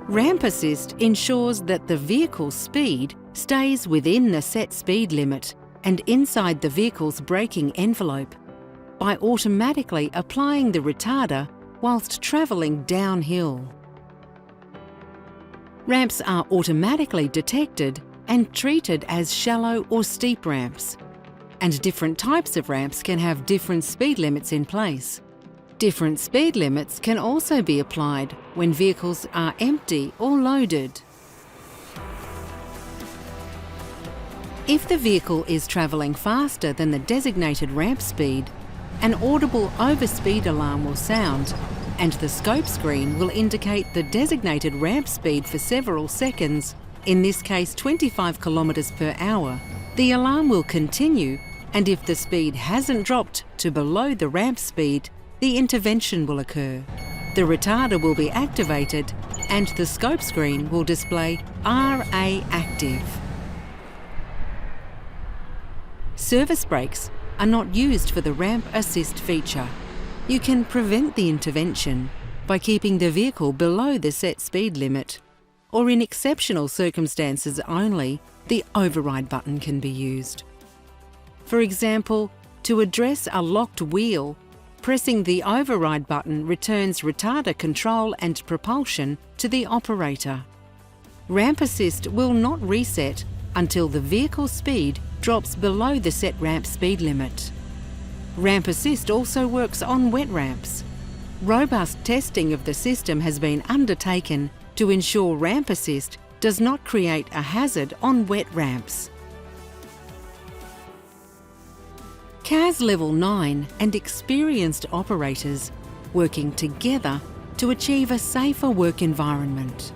Ramp Assist ensures that the vehicle's speed stays within the set speed limit and inside the vehicle's braking envelope by automatically applying the retarder whilst travelling downhill. Ramps are automatically detected and treated as shallow or steep ramps, and different types of ramps can have different speed limits in place. Different speed limits can also be applied when vehicles are empty or loaded. If the vehicle is travelling faster than the designated ramp speed, an audible overspeed alarm will sound, and the scope screen will indicate the designated ramp speed for several seconds, in this case 25 km per hour. The alarm will continue, and if the speed hasn't dropped to below the ramp speed, the intervention will occur. The retarder will be activated and the scope screen will display RA active. Service brakes are not used for the Ramp Assist feature. You can prevent the intervention by keeping the vehicle below the set speed limit, or in exceptional circumstances only, the override button can be used. For example, to address a locked wheel, pressing the override button returns retarder control and propulsion to the operator. Ramp Assist will not reset until the vehicle speed drops below the set ramp speed limit. Ramp Assist also works on wet ramps. Robust testing of the system has been undertaken to ensure Ramp Assist does not create a hazard on wet ramps. CAS Level 9 and experienced operators working together to achieve a safer work environment.